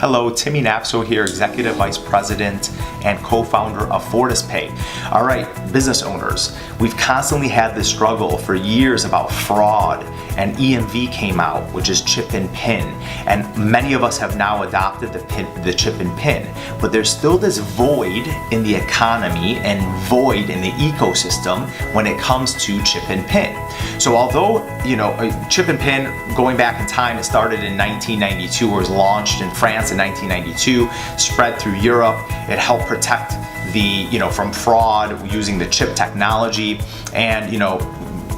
Hello, Timmy Napso here, Executive Vice President and co-founder of FortisPay. All right, business owners, we've constantly had this struggle for years about fraud, and EMV came out, which is chip and PIN, and many of us have now adopted the chip and PIN, but there's still this void in the economy and void in the ecosystem when it comes to chip and PIN. So although, chip and PIN, going back in time, it started in 1992, or was launched in France in 1992, spread through Europe. It helped protect from fraud using the chip technology, and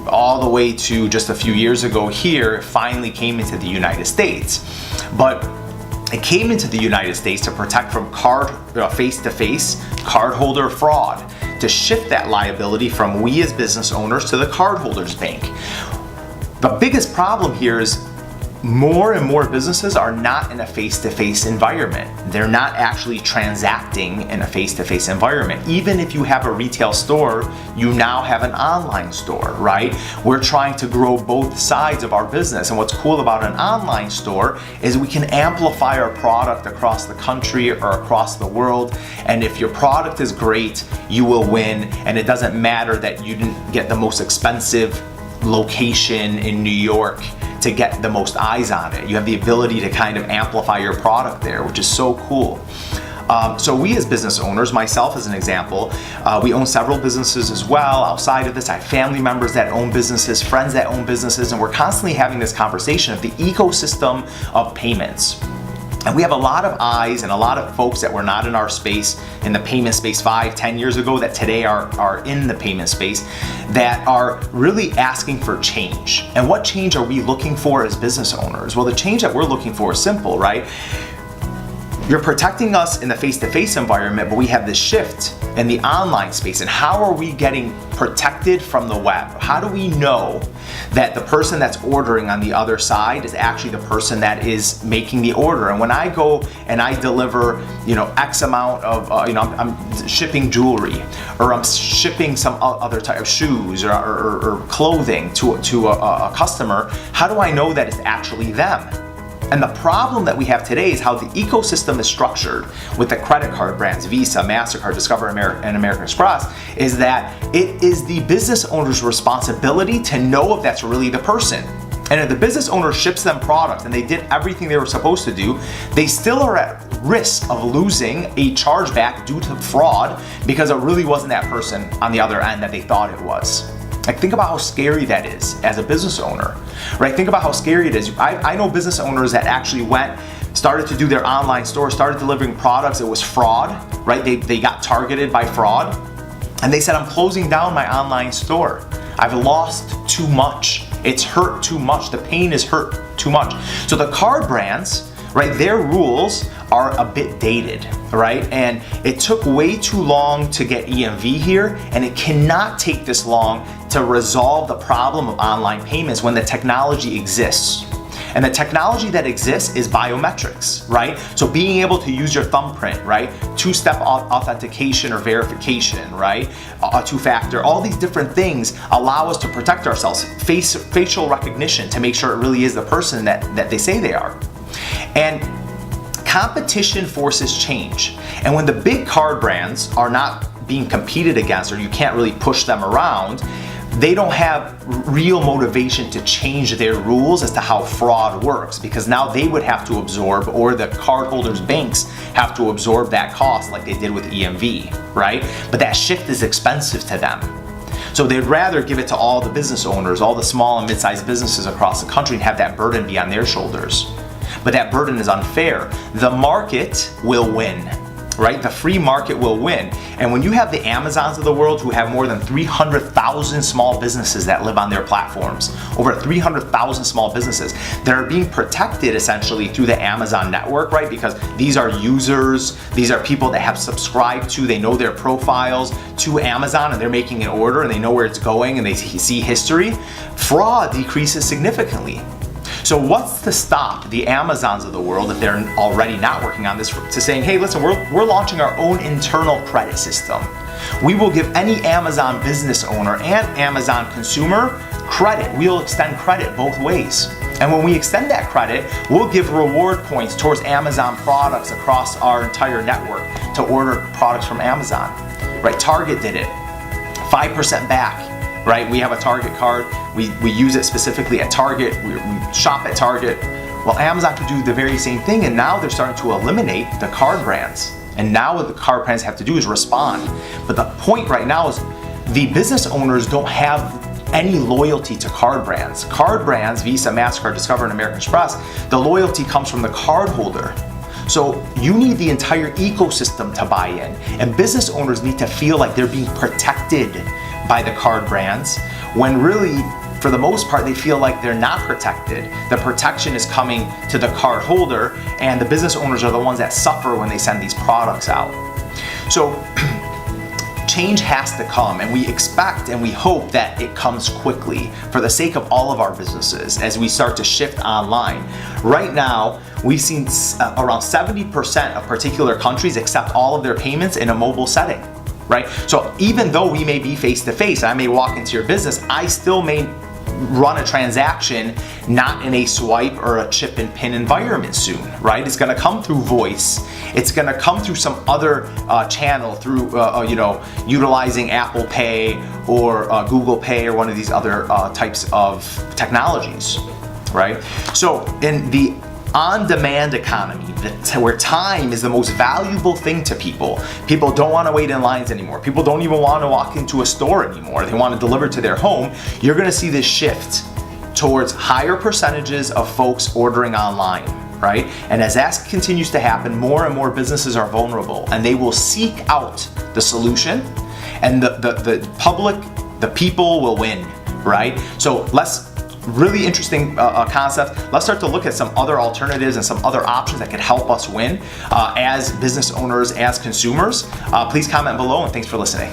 all the way to just a few years ago here, it finally came into the United States. But it came into the United States to protect from face-to-face cardholder fraud, to shift that liability from we as business owners to the cardholder's bank. The biggest problem here is more and more businesses are not in a face-to-face environment. They're not actually transacting in a face-to-face environment. Even if you have a retail store, you now have an online store, right? We're trying to grow both sides of our business. And what's cool about an online store is we can amplify our product across the country or across the world. And if your product is great, you will win. And it doesn't matter that you didn't get the most expensive location in New York to get the most eyes on it. You have the ability to kind of amplify your product there, which is so cool. So we as business owners, myself as an example, we own several businesses as well. Outside of this, I have family members that own businesses, friends that own businesses, and we're constantly having this conversation of the ecosystem of payments. And we have a lot of eyes and a lot of folks that were not in our space, in the payment space 5-10 years ago, that today are in the payment space, that are really asking for change. And what change are we looking for as business owners? Well, the change that we're looking for is simple, right? You're protecting us in the face-to-face environment, but we have this shift in the online space. And how are we getting protected from the web? How do we know that the person that's ordering on the other side is actually the person that is making the order? And when I go and I deliver, X amount of, I'm shipping jewelry, or I'm shipping some other type of shoes or clothing to a customer, how do I know that it's actually them? And the problem that we have today is how the ecosystem is structured with the credit card brands, Visa, MasterCard, Discover, and American Express, is that it is the business owner's responsibility to know if that's really the person. And if the business owner ships them products and they did everything they were supposed to do, they still are at risk of losing a chargeback due to fraud because it really wasn't that person on the other end that they thought it was. Like, think about how scary that is as a business owner, right? Think about how scary it is. I know business owners that actually started to do their online store, started delivering products. It was fraud, right? They got targeted by fraud. And they said, I'm closing down my online store. I've lost too much. It's hurt too much. The pain is hurt too much. So the card brands, right, their rules are a bit dated, right? And it took way too long to get EMV here, and it cannot take this long to resolve the problem of online payments when the technology exists. And the technology that exists is biometrics, right? So being able to use your thumbprint, right? Two-step authentication or verification, right? Two-factor, all these different things allow us to protect ourselves. Facial recognition to make sure it really is the person that they say they are. And competition forces change. And when the big card brands are not being competed against, or you can't really push them around, they don't have real motivation to change their rules as to how fraud works, because now they would have to absorb, or the cardholders' banks have to absorb that cost like they did with EMV, right? But that shift is expensive to them. So they'd rather give it to all the business owners, all the small and mid-sized businesses across the country, and have that burden be on their shoulders. But that burden is unfair. The market will win, right? The free market will win. And when you have the Amazons of the world, who have more than 300,000 small businesses that live on their platforms, over 300,000 small businesses that are being protected essentially through the Amazon network, right? Because these are users, these are people that have subscribed to, they know their profiles to Amazon, and they're making an order and they know where it's going and they see history. Fraud decreases significantly. So what's to stop the Amazons of the world, if they're already not working on this, to saying, hey, listen, we're launching our own internal credit system. We will give any Amazon business owner and Amazon consumer credit. We'll extend credit both ways. And when we extend that credit, we'll give reward points towards Amazon products across our entire network to order products from Amazon, right? Target did it, 5% back, right? We have a Target card, we use it specifically at Target, we shop at Target. Well, Amazon could do the very same thing, and now they're starting to eliminate the card brands. And now what the card brands have to do is respond. But the point right now is the business owners don't have any loyalty to card brands. Card brands, Visa, MasterCard, Discover, and American Express, the loyalty comes from the card holder. So you need the entire ecosystem to buy in. And business owners need to feel like they're being protected by the card brands, when really, for the most part, they feel like they're not protected. The protection is coming to the card holder, and the business owners are the ones that suffer when they send these products out. So change has to come, and we expect and we hope that it comes quickly for the sake of all of our businesses as we start to shift online. Right now, we've seen around 70% of particular countries accept all of their payments in a mobile setting, right? So even though we may be face-to-face, I may walk into your business, I still may run a transaction not in a swipe or a chip and pin environment soon, right? It's going to come through voice. It's going to come through some other channel through, utilizing Apple Pay or Google Pay or one of these other types of technologies, right? So in the on-demand economy, where time is the most valuable thing to people. People don't want to wait in lines anymore. People don't even want to walk into a store anymore. They want to deliver to their home. You're going to see this shift towards higher percentages of folks ordering online, right? And as that continues to happen, more and more businesses are vulnerable, and they will seek out the solution, and the public, the people will win, right? So let's really interesting concept. Let's start to look at some other alternatives and some other options that could help us win as business owners, as consumers. Please comment below, and thanks for listening.